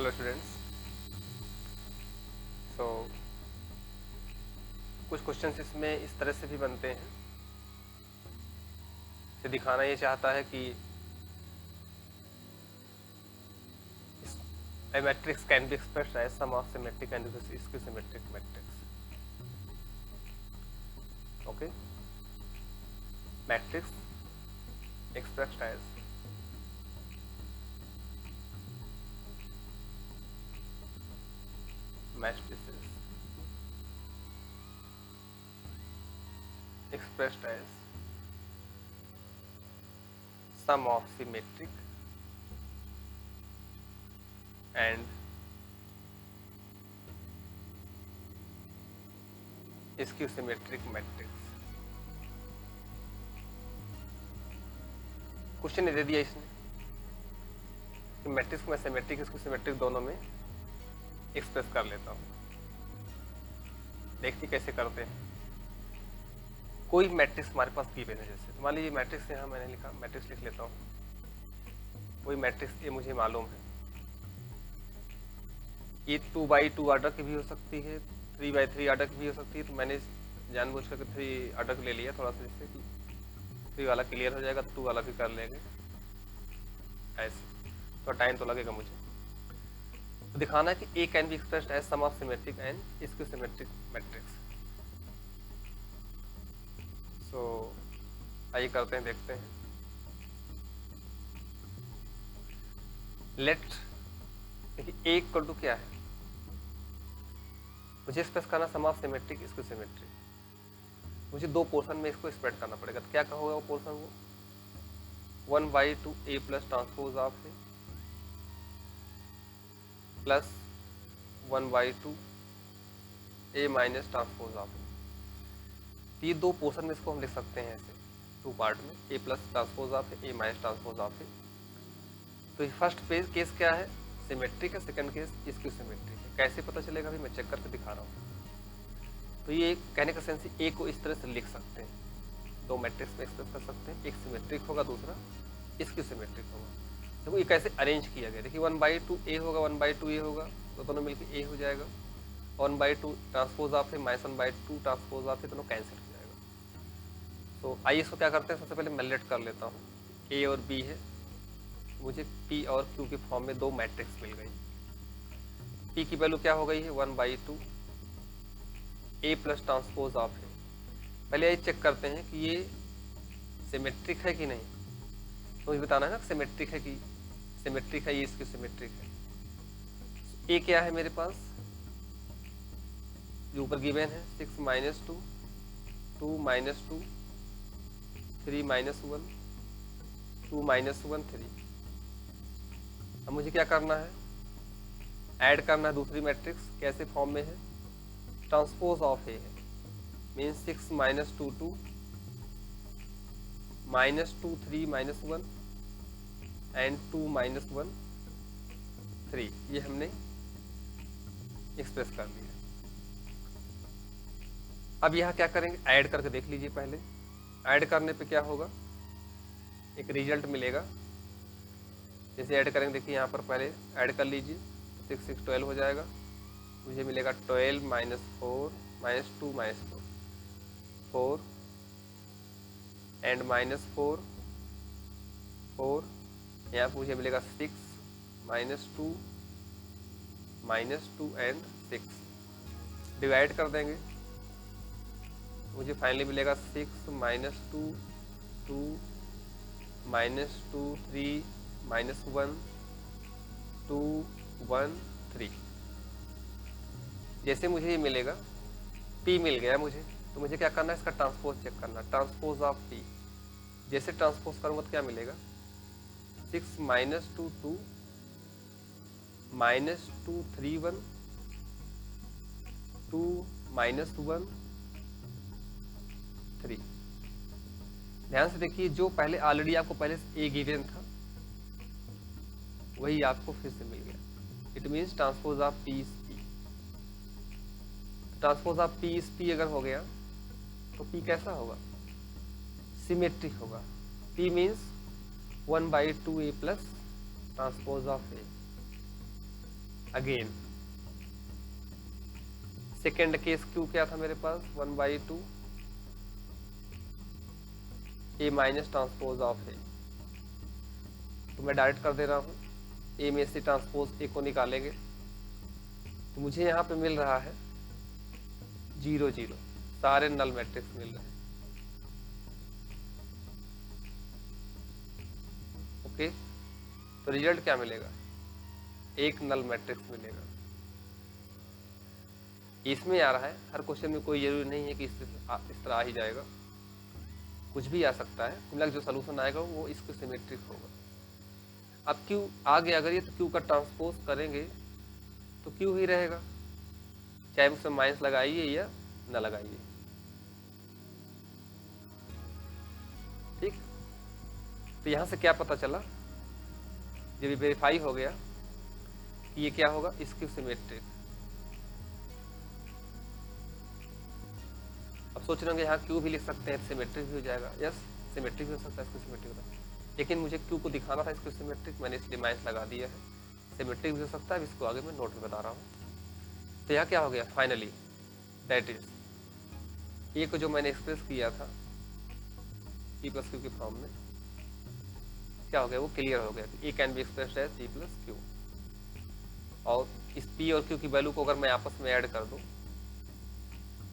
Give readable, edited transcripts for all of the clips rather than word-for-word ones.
Hello students. सो कुछ questions इसमें इस तरह से भी बनते हैं कि दिखाना ये चाहता है कि a matrix can be expressed as sum of symmetric and symmetric matrix. Okay, matrix expressed as matrices expressed as sum of symmetric and skew symmetric matrix. Question दे दिया इसने कि मैट्रिक्स में सिमेट्रिक स्क्यू सिमेट्रिक दोनों में express कर लेता हूँ। देखते कैसे करते हैं। कोई मैट्रिक्स हमारे पास गिवन है, जैसे तो मान लीजिए मैट्रिक्स यहाँ मैंने लिखा, मैट्रिक्स लिख लेता हूँ। कोई मैट्रिक्स ये मुझे मालूम है, ये 2x2 ऑर्डर की भी हो सकती है, 3x3 ऑर्डर की भी हो सकती है। तो मैंने जानबूझ कर 3 ऑर्डर ले लिया थोड़ा सा, जिससे कि 3 वाला क्लियर हो जाएगा, 2 वाला भी कर लेंगे। ऐसे तो टाइम तो लगेगा मुझे। तो दिखाना है कि A can be expressed as sum of symmetric and skew symmetric matrix. So आइए करते हैं, देखते हैं। लेट देखिए ए इक्वल टू क्या है, मुझे एक्सप्रेस करना सम ऑफ सिमेट्रिक स्क्यू सिमेट्रिक। मुझे दो पोर्शन में इसको स्प्रेड करना पड़ेगा। तो क्या होगा वो पोर्शन, वो 1/2 A plus transpose of A plus 1/2 A minus transpose of A. ये दो पोर्शन में इसको हम लिख सकते हैं ऐसे 2 पार्ट में, A plus transpose of A minus transpose of A. तो फर्स्ट पेज केस क्या है, सिमेट्रिक है। सेकंड केस स्क्यू सिमेट्रिक है। कैसे पता चलेगा अभी मैं चेक करके दिखा रहा हूँ। तो ये कहने का सेंस ए को इस तरह से लिख सकते हैं, दो मैट्रिक्स में एक्सप्रेस कर सकते हैं। एक सिमेट्रिक होगा, दूसरा स्क्यू सिमेट्रिक होगा। देखो ये कैसे अरेंज किया गया, देखिए 1/2 ए होगा, 1/2 ए होगा, तो दोनों मिलकर ए हो जाएगा। 1/2 transpose of A minus 1/2 transpose of A, दोनों कैंसिल हो जाएगा। तो आइए इसको क्या करते हैं, सबसे पहले मैं लेट कर लेता हूँ। ए और बी है, मुझे पी और क्यू के फॉर्म में दो मैट्रिक्स मिल गई। पी की वैल्यू क्या हो गई है, 1/2 ए प्लस ट्रांसपोज ऑफ है। पहले ये चेक करते हैं कि ये सिमेट्रिक है कि नहीं। तो मुझे बताना है ना सिमेट्रिक है कि सिमेट्रिक है, ये इसकी सिमेट्रिक है। ए क्या है मेरे पास, जो ऊपर गिवन है 6 - 2 2 - 2 3 - 1 2 - 1 3। अब मुझे क्या करना है, ऐड करना है दूसरी मैट्रिक्स। कैसे फॉर्म में है, ट्रांसपोज ऑफ ए है, मीन्स 6 - 2 2 -2 3 - 1 एंड 2 - 1 3। ये हमने एक्सप्रेस कर दिया। अब यहाँ क्या करेंगे, ऐड करके देख लीजिए। पहले ऐड करने पे क्या होगा, एक रिजल्ट मिलेगा। जैसे ऐड करेंगे, देखिए यहाँ पर पहले ऐड कर लीजिए, 6 6 12 हो जाएगा। मुझे मिलेगा 12 - 4 - 2 - 4 4 एंड -4 4। यहाँ पर मुझे मिलेगा 6 - 2 -2 एंड 6। डिवाइड कर देंगे, मुझे फाइनली मिलेगा 6 - 2 2 -2 3 - 1 2 1 3। जैसे मुझे ये मिलेगा, P मिल गया मुझे, तो मुझे क्या करना है, इसका ट्रांसपोज चेक करना। ट्रांसपोज ऑफ P, जैसे ट्रांसपोज करूँगा तो क्या मिलेगा, 6 - 2 2 -2 3 1 2 - 1 3। ध्यान से देखिए, जो पहले ऑलरेडी आपको पहले ए गिवन था वही आपको फिर से मिल गया। It means transpose of P is P. Transpose of P is P अगर हो गया तो पी कैसा होगा, सिमेट्रिक होगा। P means 1/2 A plus transpose of A. Again second case Q क्या था मेरे पास 1/2 A minus transpose of A, तो मैं डायरेक्ट कर दे रहा हूँ ए में से ट्रांसपोज ए को निकालेंगे तो मुझे यहाँ पे मिल रहा है 0 0, सारे नल मैट्रिक्स मिल रहे हैं। ओके, तो रिजल्ट क्या मिलेगा, एक नल मैट्रिक्स मिलेगा। इसमें आ रहा है, हर क्वेश्चन में कोई जरूरी नहीं है कि इस तरह आ ही जाएगा, कुछ भी आ सकता है। कुल जो सोल्यूशन आएगा वो इसको सिमेट्रिक होगा। अब क्यू आ गया, अगर ये तो क्यू का ट्रांसपोज करेंगे तो क्यू ही रहेगा, चाहे उसमें माइनस लगाइए या न लगाइए। ठीक, तो यहां से क्या पता चला, जब ये वेरीफाई हो गया कि ये क्या होगा, इसकी सिमेट्रिक। अब सोच रहे होंगे यहाँ क्यू भी लिख सकते हैं, सिमेट्रिक भी हो जाएगा। यस, सिमेट्रिक भी हो सकता है, इसको सिमेट्रिक होता है, लेकिन मुझे क्यू को दिखाना था इसको सिमेट्रिक, मैंने इसलिए माइनस लगा दिया है। सिमेट्रिक भी हो सकता है, इसको आगे मैं नोट में बता रहा हूँ। तो यहाँ क्या हो गया फाइनली, दैट इज ए को जो मैंने एक्सप्रेस किया था पी प्लस क्यू के फॉर्म में, क्या हो गया, वो क्लियर हो गया कि A can be expressed as P plus Q. और इस पी और क्यू की वैल्यू को अगर मैं आपस में ऐड कर दूं,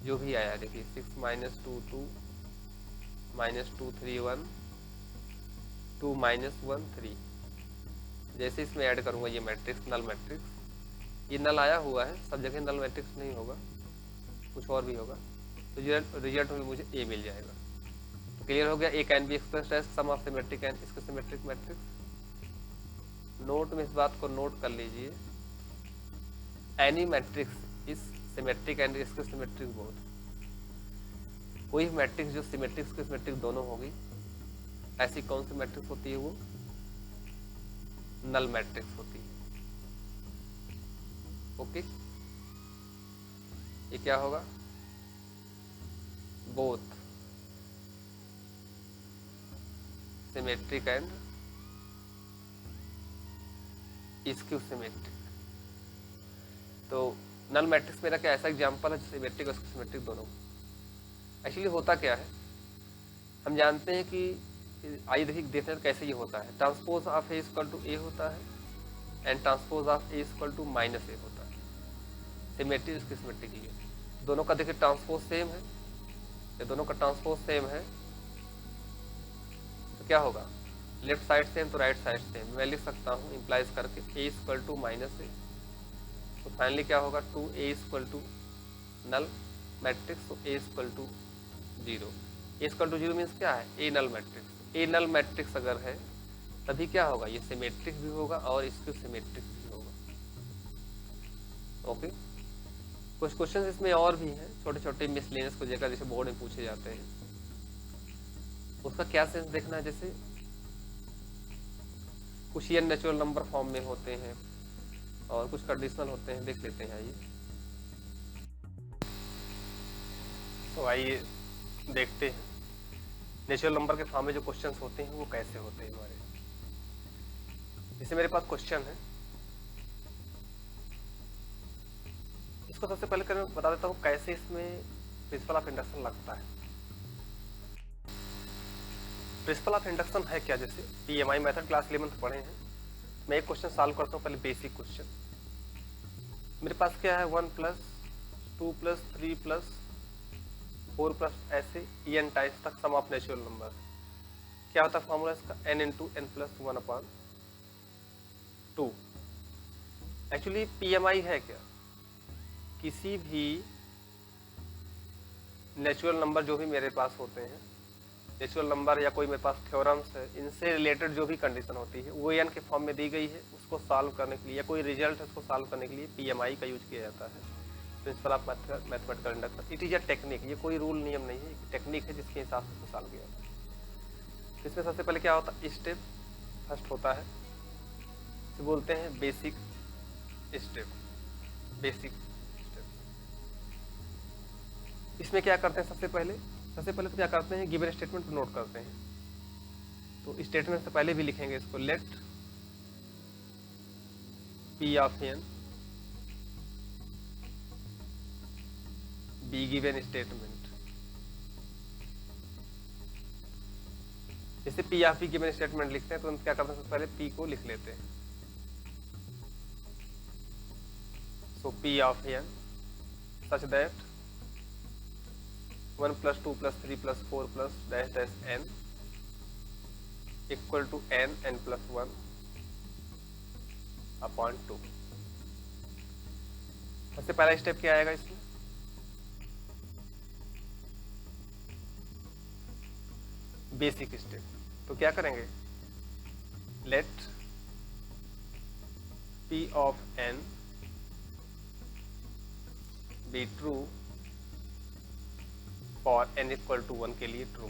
जो भी आया देखिए 6 - 2 2 - 2 3 1 2 - 1 3, जैसे इसमें ऐड करूंगा ये मैट्रिक्स, नल मैट्रिक्स, ये नल आया हुआ है, सब जगह नल मैट्रिक्स नहीं होगा, कुछ और भी होगा, तो रिजल्ट में मुझे ए मिल जाएगा। तो क्लियर हो गया, A can be expressed as sum of symmetric and इसको सिमेट्रिक मैट्रिक्स। नोट में इस बात को नोट कर लीजिए, any matrix is symmetric and इसके सिमेट्रिक बोथ। कोई मैट्रिक्स जो सिमेट्रिक के सिमेट्रिक दोनों होगी, ऐसी कौन सी मैट्रिक्स होती है, वो नल मैट्रिक्स होती है। ओके, ये क्या होगा, बोथ सिमेट्रिक एंड इसक्यू सिमेट्रिक। तो नल मैट्रिक्स मेरा क्या ऐसा एग्जांपल है जो सिमेट्रिक और सिमेट्रिक दोनों। एक्चुअली होता क्या है, हम जानते हैं कि आइए देखते हैं कैसे ये होता है। Transpose of A equal to A होता है and transpose of A equal to minus A होता है, सिमेट्रिक इसकी सिमेट्रिक ही है। दोनों का देखिए ट्रांसपोज सेम है, ये दोनों का ट्रांसपोज सेम है तो क्या होगा, लेफ्ट साइड सेम तो राइट साइड सेम। मैं लिख सकता हूँ इंप्लाइज करके A equal to minus A, तो फाइनली क्या होगा 2a equal to null matrix, तो a equal to 0। A equal to 0 means क्या है, ए नल मैट्रिक्स। ए नल मैट्रिक्स अगर है तभी क्या होगा, ये सिमेट्रिक भी होगा और इसको सिमेट्रिक भी होगा। ओके, कुछ क्वेश्चन इसमें और भी हैं, छोटे छोटे मिसलेनियस को लेकर, जैसे बोर्ड में पूछे जाते हैं, उसका क्या सेंस देखना है। जैसे कुछ ये नेचुरल नंबर फॉर्म में होते हैं और कुछ कंडीशनल होते हैं, देख लेते हैं आइए। तो आइए देखते हैं नेचुरल नंबर के फॉर्म में जो क्वेश्चंस होते हैं वो कैसे होते हैं हमारे। जैसे मेरे पास क्वेश्चन है, इसको सबसे पहले कर बता देता हूँ कैसे इसमें प्रिंसिपल ऑफ इंडक्शन लगता है। प्रिंसिपल ऑफ इंडक्शन है क्या, जैसे पीएमआई मेथड क्लास 11 पढ़े हैं। मैं एक क्वेश्चन सॉल्व करता हूँ, पहले बेसिक क्वेश्चन। मेरे पास क्या है 1 + 2 + 3 + 4 + ऐसे n टाइम्स तक सम ऑफ नेचुरल नंबर। क्या होता है फॉर्मूला इसका, n × n + 1/2। एक्चुअली पीएमआई है क्या, किसी भी नेचुरल नंबर जो भी मेरे पास होते हैं, नेचुरल नंबर या कोई मेरे पास थ्योरम्स है, इनसे रिलेटेड जो भी कंडीशन होती है वो n के फॉर्म में दी गई है, उसको सॉल्व करने के लिए, या कोई रिजल्ट है उसको सॉल्व करने के लिए पीएमआई का यूज किया जाता है, principle of mathematical induction. It is a technique, ये कोई रूल नियम नहीं है, टेक्निक है जिसके हिसाब से उसको सॉल्व किया जाता है। इसमें सबसे पहले क्या होता है, स्टेप फर्स्ट होता है, इसे बोलते हैं बेसिक स्टेप। बेसिक स्टेप इसमें क्या करते हैं, सबसे पहले तो क्या करते हैं, गिवन स्टेटमेंट को नोट करते हैं। तो स्टेटमेंट से पहले भी लिखेंगे इसको, let P of n be given statement, जैसे P of B given statement लिखते हैं तो हम क्या करते हैं, सबसे पहले पी को लिख लेते हैं। So P of n such that 1 + 2 + 3 + 4 + dash dash n equal to n n+1 upon 2। सबसे पहला स्टेप क्या आएगा इसमें, बेसिक स्टेप। तो क्या करेंगे, let p of n be true for n equal to 1 के लिए ट्रू।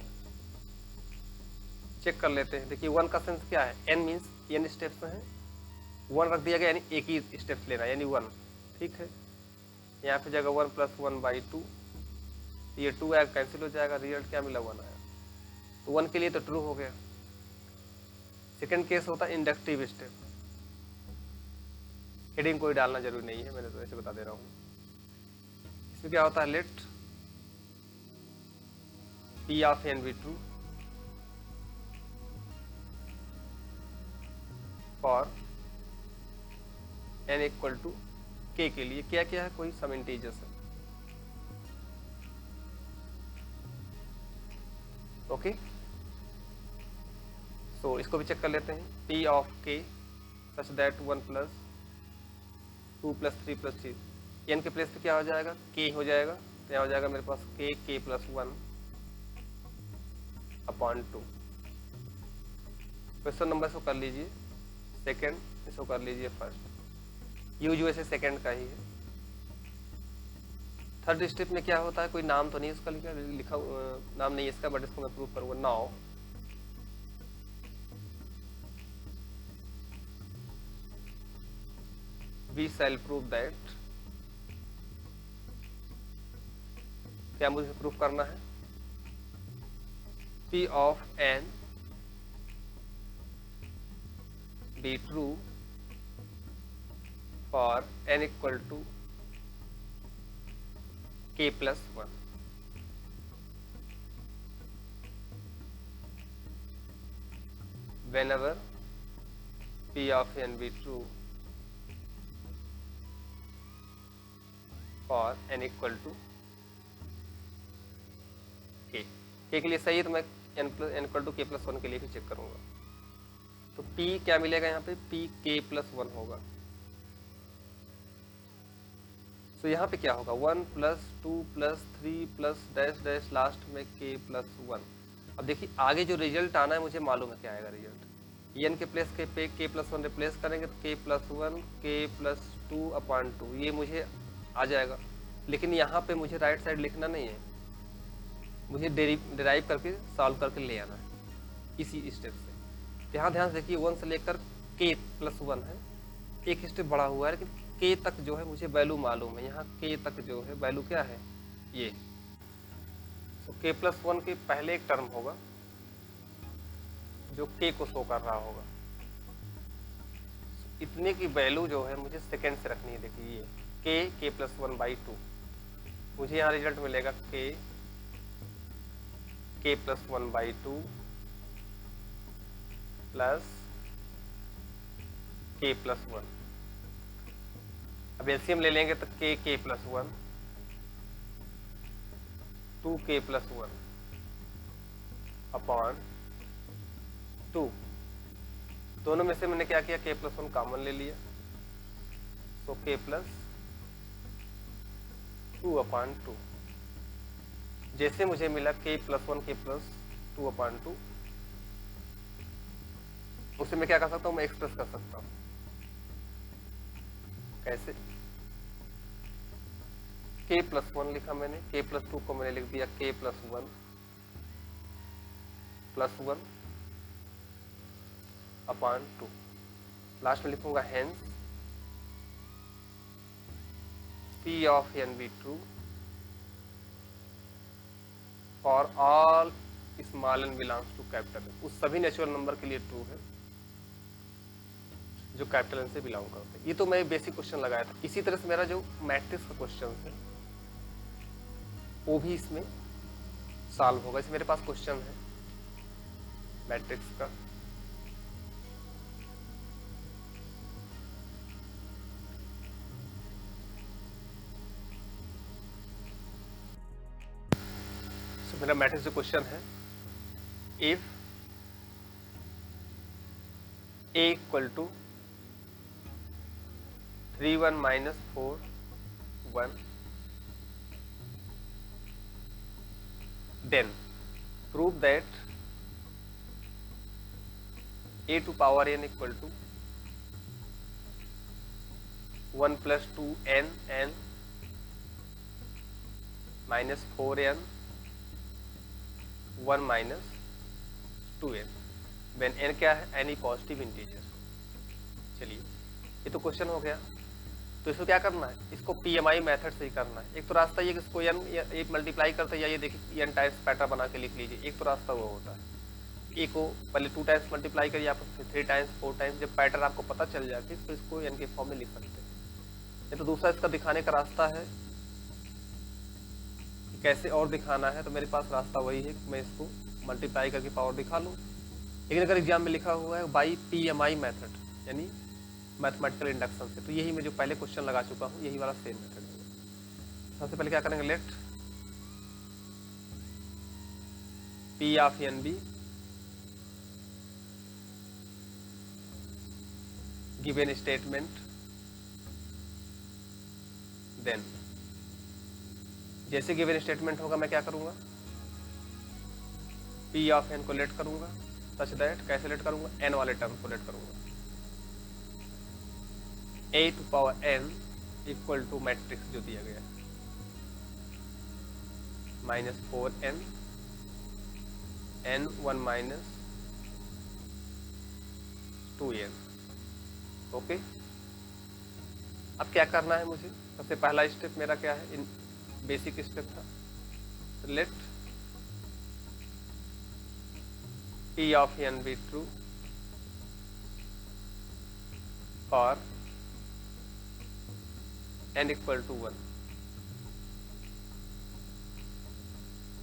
चेक कर लेते हैं। देखिए 1 का सेंस क्या है, n मीन्स n स्टेप्स हैं, 1 रख दिया गया यानी एक ही स्टेप्स लेना यानी 1, ठीक है। यहाँ पे जगह 1 + 1/2, ये 2 आया कैंसिल हो जाएगा, रिजल्ट क्या मिला 1 आया, तो 1 के लिए तो ट्रू हो गया। सेकंड केस होता है इंडक्टिव स्टेप, हेडिंग कोई डालना जरूरी नहीं है, मैंने तो ऐसे बता दे रहा हूँ। इसमें क्या होता है, let p of n be true for n equal to k के लिए क्या क्या है, कोई सम इंटीजर्स है, ओके। सो इसको भी चेक कर लेते हैं, p of k such that 1 + 2 + 3 + 3, n के प्लेस पे क्या हो जाएगा, k हो जाएगा, तो यहाँ हो जाएगा मेरे पास k + 1 अपॉन 2। क्वेश्चन नंबर इसको कर लीजिए सेकंड, इसको कर लीजिए फर्स्ट, यूज वैसे सेकंड का ही है। थर्ड स्टेप में क्या होता है, कोई नाम तो नहीं इसका लिखा नाम नहीं है इसका, बट इसको मैं प्रूव करूंगा। Now we shall prove that, क्या मुझे प्रूव करना है, p of n be true for n equal to k + 1। whenever p of n be true for n equal to k, k के लिए सही है तो मैं n equal to k + 1 के लिए भी चेक करूंगा। तो p क्या मिलेगा यहाँ पे, p k + 1 होगा। तो यहाँ पे क्या होगा, 1 + 2 + 3 + डैश डैश लास्ट में k + 1। अब देखिए आगे जो रिजल्ट आना है मुझे मालूम है क्या आएगा रिजल्ट, n के प्लेस के पे k + 1 रिप्लेस करेंगे तो k + 1 k + 2 अपॉन 2 ये मुझे आ जाएगा। लेकिन यहाँ पे मुझे राइट साइड लिखना नहीं है, मुझे डिराइव करके सॉल्व करके ले आना है इसी स्टेप से। यहाँ ध्यान से देखिए 1 से लेकर k + 1 है, एक स्टेप बड़ा हुआ है, लेकिन k तक जो है मुझे वैल्यू मालूम है, यहाँ k तक जो है वैल्यू क्या है ये। तो k + 1 के पहले एक टर्म होगा जो k को शो कर रहा होगा, इतने की वैल्यू जो है मुझे सेकेंड से रखनी है। देखिए ये k + 1/2, मुझे यहाँ रिजल्ट मिलेगा k + 1/2 प्लस k + 1। अब एलसीएम ले लेंगे तो k + 1 2k + 1 अपॉन 2। दोनों में से मैंने क्या किया, k + 1 कॉमन ले लिया, तो k + 2 अपॉन 2। जैसे मुझे मिला k + 1 k + 2 अपॉन 2, उसे मैं क्या कर सकता हूँ, मैं एक्सप्रेस कर सकता हूँ। कैसे, k + 1 लिखा मैंने, k + 2 को मैंने लिख दिया k + 1 + 1 अपॉन 2। लास्ट में लिखूंगा hence p of n be true for all small n belongs to capital n। उस सभी नेचुरल नंबर के लिए ट्रू है जो कैपिटल n से बिलोंग करते हैं। ये तो मैं बेसिक क्वेश्चन लगाया था। इसी तरह से मेरा जो मैट्रिक्स का क्वेश्चन है वो भी इसमें सॉल्व होगा। इसे मेरे पास क्वेश्चन है मैट्रिक्स का। तो मेरा मैट्रिक्स जो क्वेश्चन है, if A equal to 3 1 minus 4 1 then prove that a to power n equal to 1 plus 2n n minus 4n 1 minus 2n when n क्या है, any पॉजिटिव इंटीजर। चलिए ये तो क्वेश्चन हो गया। तो इसको क्या करना है, इसको PMI मेथड से ही करना है। एक तो रास्ता ये कि इसको n एक मल्टीप्लाई करते हैं, या ये देखिए n टाइम्स पैटर्न बना के लिख लीजिए। एक तो रास्ता वो होता है, ए को पहले 2 टाइम्स मल्टीप्लाई करिए आप, फिर 3 टाइम्स 4 टाइम्स, जब पैटर्न आपको पता चल जाए तो इसको n के फॉर्म में लिख सकते हैं। ये तो दूसरा इसका दिखाने का रास्ता है कि कैसे और दिखाना है। तो मेरे पास रास्ता वही है कि मैं इसको मल्टीप्लाई करके पावर दिखा लूँ। लेकिन अगर एग्जाम में लिखा हुआ है बाई PMI मेथड यानी मैथमेटिकल इंडक्शन से, तो यही मैं जो पहले क्वेश्चन लगा चुका हूँ, यही वाला सेम मेथड है। सबसे पहले क्या करेंगे, let P of NB given statement, then जैसे गिवन स्टेटमेंट होगा मैं क्या करूंगा, P ऑफ n को लेट करूंगा, सच दैट कैसे लेट करूंगा, n वाले टर्म को लेट करूंगा। a to power n equal to matrix जो दिया गया है -4n n 1 minus 2n। Okay, अब क्या करना है मुझे, सबसे पहला स्टेप मेरा क्या है, इन बेसिक स्टेप था, let P of n be true for n equal to 1।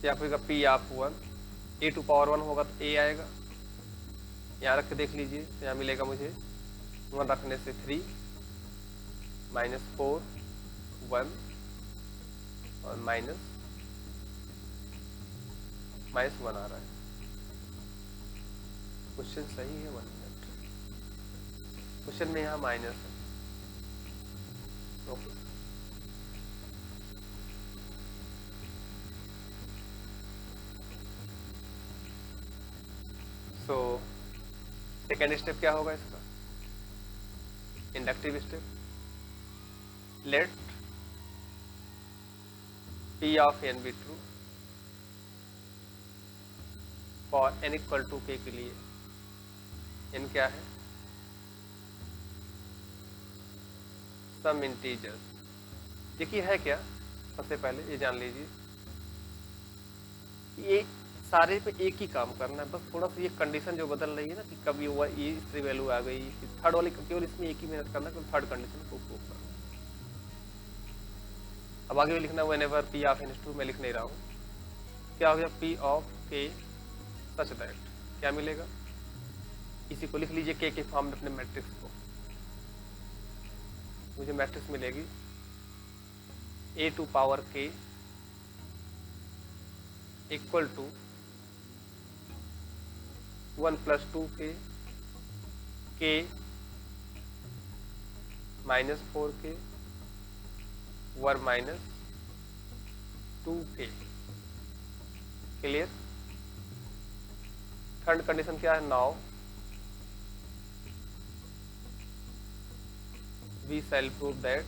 क्या होगा, P of 1 a to power 1 होगा तो a आएगा, यहाँ रख के देख लीजिए। तो यहाँ मिलेगा मुझे 1 रखने से 3 -4 1 और माइनस 1 आ रहा है। क्वेश्चन सही है, 1 मिनट, क्वेश्चन में यहाँ माइनस है। ओके, सो सेकेंड स्टेप क्या होगा इसका, inductive step, let P of n be true for n equal to k के लिए। n क्या है, सम इंटीजर्स। देखिए है क्या, सबसे पहले ये जान लीजिए, ये सारे पे एक ही काम करना है, बस थोड़ा सा ये कंडीशन जो बदल रही है ना कि कब ये हुआ, ये इसकी वैल्यू आ गई, थर्ड वाली केवल इसमें एक ही मेहनत करना है, थर्ड कंडीशन को प्रूव करना। अब आगे भी लिखना है whenever P of n to, मैं लिख नहीं रहा हूँ, क्या हो गया, P of k such that, क्या मिलेगा, इसी को लिख लीजिए k के फॉर्म में अपने मैट्रिक्स को। मुझे मैट्रिक्स मिलेगी a to power k equal to 1 plus 2k k -4k 1 minus 2k। Clear. Third condition क्या है, now we shall prove that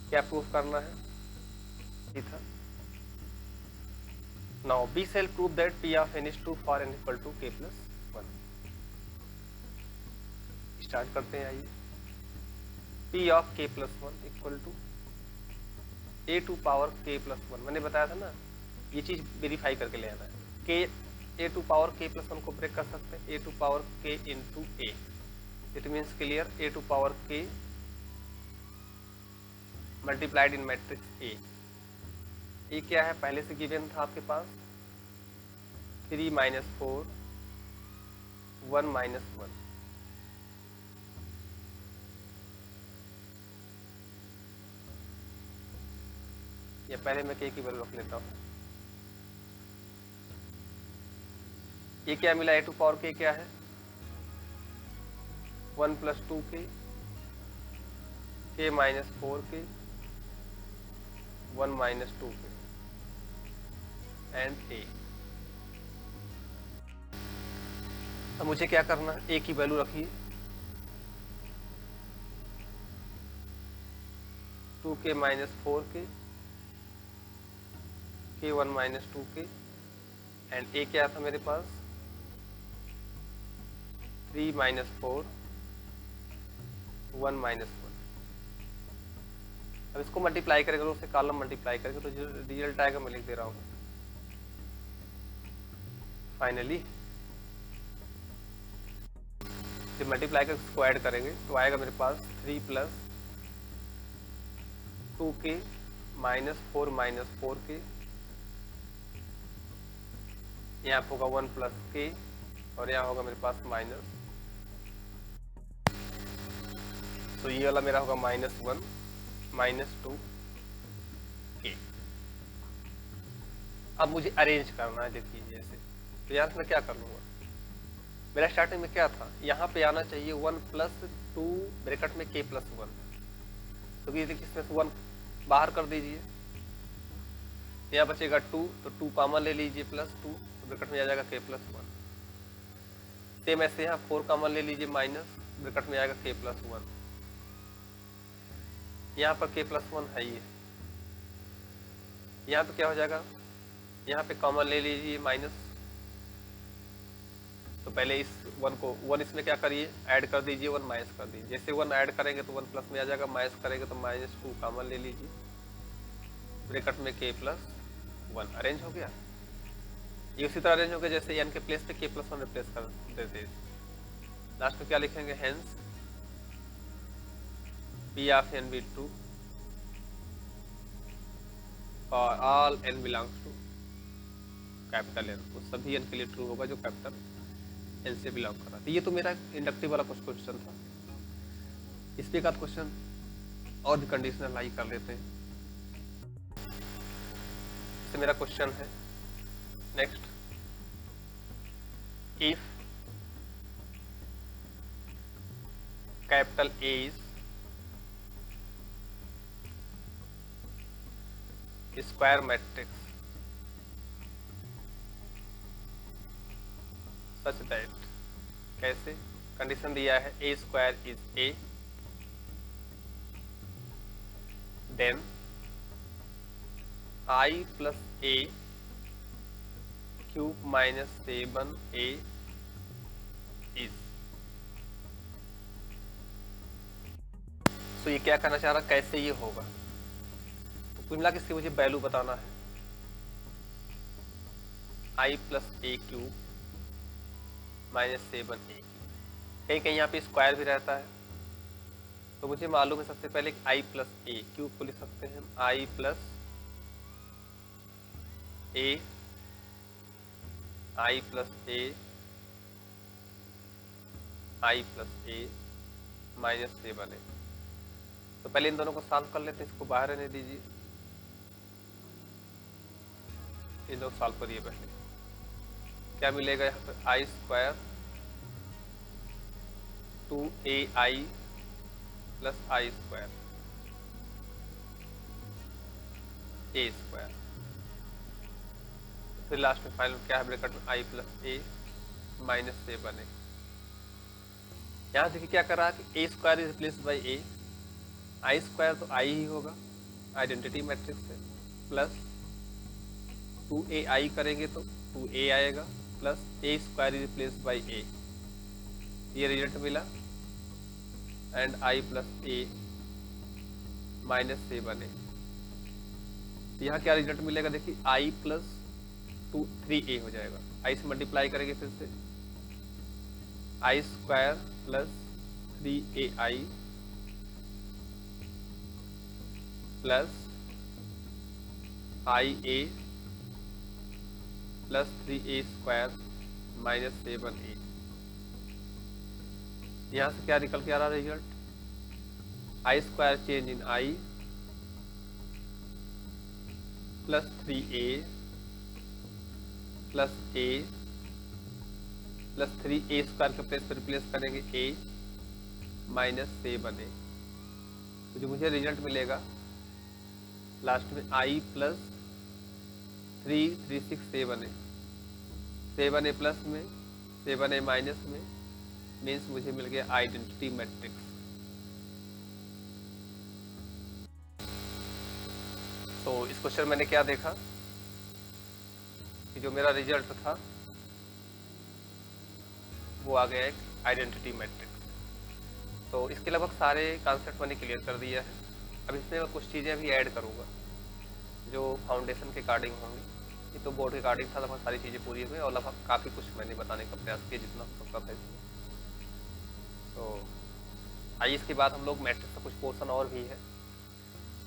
क्या प्रूफ करना है, ठीक है, now we shall prove that P of n is true for n equal to k plus 1। Start करते हैं, आइए। P of k plus 1 equal to a to power k plus 1। मैंने बताया था ना, ये चीज वेरीफाई करके ले आना है। k a to power k plus 1 को ब्रेक कर सकते हैं, a to power k into a, it means clear, a to power k multiplied in matrix A क्या है, पहले से गिवन था आपके पास 3 - 4 1 - 1। या पहले मैं के की वैल्यू रख लेता हूँ। ये क्या मिला, ए टू पावर के क्या है 1 + 2k k - 4k 1 - 2k and ए। अब मुझे क्या करना है, ए की वैल्यू रखिए 2k - 4k k 1 - 2k and ए क्या था मेरे पास 3 - 4 1 - 1। अब इसको मल्टीप्लाई करेंगे तो उससे कॉलम मल्टीप्लाई करेंगे तो जो रिजल्ट आएगा मैं लिख दे रहा हूँ। फाइनली जब मल्टीप्लाई करके इसको ऐड करेंगे तो आएगा मेरे पास 3 + 2k - 4 - 4k, यहाँ पे होगा 1 + k और यहाँ होगा मेरे पास माइनस, तो ये वाला मेरा होगा -1 - 2k। अब मुझे अरेंज करना है, देखिए जैसे, तो यहाँ से मैं क्या कर लूँगा, मेरा स्टार्टिंग में क्या था, यहाँ पे आना चाहिए 1 + 2 ब्रैकेट में k + 1, तो ये देखिए इसमें से 1 बाहर कर दीजिए, यहाँ बचेगा 2, तो 2 कॉमन ले लीजिए +2, तो ब्रैकेट में आ जाएगा k + 1। सेम ऐसे यहाँ 4 कॉमन ले लीजिए माइनस, ब्रैकेट में आएगा k + 1। यहाँ पर k + 1 है ही है, यहाँ पे क्या हो जाएगा, यहाँ पे कॉमन ले लीजिए माइनस, तो पहले इस 1 को 1 इसमें क्या करिए ऐड कर दीजिए, 1 माइनस कर दीजिए, जैसे 1 ऐड करेंगे तो 1 प्लस में आ जाएगा, माइनस करेंगे तो -2 कॉमन ले लीजिए, ब्रैकेट में k + 1 अरेंज हो गया। ये उसी तरह अरेंज हो गया जैसे n के प्लेस पे k + 1 रिप्लेस कर देते हैं। लास्ट में क्या लिखेंगे, hence P of n be true for all n belongs to capital N, तो सभी n के लिए ट्रू होगा जो कैपिटल N से बिलोंग कर रहा था। ये तो मेरा इंडक्टिव वाला कुछ क्वेश्चन था। इस पे का क्वेश्चन और भी कंडीशनल लाई कर लेते हैं। इससे मेरा क्वेश्चन है next, if capital A is square matrix such that, कैसे, कंडीशन दिया है A² is A, then I + A cube -7A is. तो ये क्या कहना चाह रहा, कैसे ये होगा, तो कुल मिला के इसकी मुझे वैल्यू बताना है, I + A क्यूब -7A, कहीं कहीं यहाँ पे स्क्वायर भी रहता है, तो मुझे मालूम है सबसे पहले कि I + A क्यूब को लिख सकते हैं I + A, I + A, I + A -7A। तो पहले इन दोनों को सॉल्व कर लेते हैं, इसको बाहर रहने दीजिए, इन दोनों सॉल्व करिए। पहले क्या मिलेगा, यहाँ पर I² 2AI + I² A², फिर लास्ट में फाइनल क्या है, ब्रैकेट में I + A -7A। यहाँ देखिए क्या कर रहा है कि A² is replace by A, I² तो I ही होगा, आइडेंटिटी मैट्रिक्स है, प्लस 2AI करेंगे तो 2A आएगा, plus A² is replace by A, ये रिजल्ट मिला, एंड I + A -7A। यहाँ क्या रिजल्ट मिलेगा, देखिए I + 3A हो जाएगा, I से मल्टीप्लाई करेंगे फिर से, I² + 3AI प्लस आई ए प्लस 3a² माइनस 7a। यहाँ से क्या निकल के आ रहा result, I² change in I plus 3a plus a plus 3a² के प्लेस पर रिप्लेस करेंगे a माइनस 7a। तो जो मुझे रिजल्ट मिलेगा लास्ट में I plus 7a 7a plus में 7a माइनस में, मीन्स मुझे मिल गया आइडेंटिटी मैट्रिक्स। तो इस क्वेश्चन मैंने क्या देखा कि जो मेरा रिजल्ट था वो आ गया एक आइडेंटिटी मैट्रिक्स। तो इसके लगभग सारे कॉन्सेप्ट मैंने क्लियर कर दिया है। अब इसमें मैं कुछ चीज़ें अभी ऐड करूँगा जो फाउंडेशन के अकॉर्डिंग होंगी। ये तो बोर्ड के अकॉर्डिंग था, लगभग सारी चीज़ें पूरी हुई और लगभग काफ़ी कुछ मैंने बताने का प्रयास किया जितना हो सकता था इसमें। तो आइए इसके बाद हम लोग मैट्रिक्स का कुछ पोर्शन और भी है,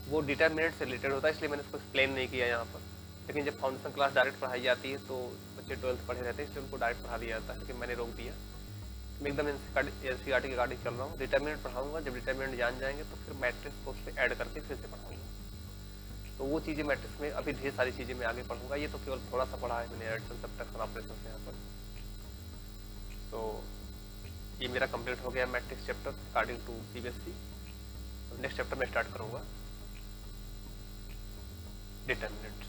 वो डिटरमिनेंट से रिलेटेड होता है, इसलिए मैंने इसको एक्सप्लेन नहीं किया यहाँ पर। लेकिन जब फाउंडेशन क्लास डायरेक्ट पढ़ाई जाती है तो बच्चे 12th पढ़े रहते हैं, इसलिए उनको डायरेक्ट पढ़ा दिया जाता है, लेकिन मैंने रोक दिया। मैं एकदम NCERT के अकॉर्डिंग चल रहा हूँ। डिटरमिनेंट पढ़ाऊंगा, जब डिटरमिनेंट जान जाएंगे तो फिर मैट्रिक्स को उससे ऐड करके फिर से पढ़ाऊंगा। तो वो चीज़ें मैट्रिक्स में अभी ढेर सारी चीज़ें मैं आगे पढ़ूंगा, ये तो केवल थोड़ा सा पढ़ा है मैंने एडिशन सब्ट्रैक्शन ऑपरेशन से यहाँ पर। तो ये मेरा कंप्लीट हो गया matrix chapter according to CBSE। Next chapter में स्टार्ट करूँगा डिटरमिनेंट।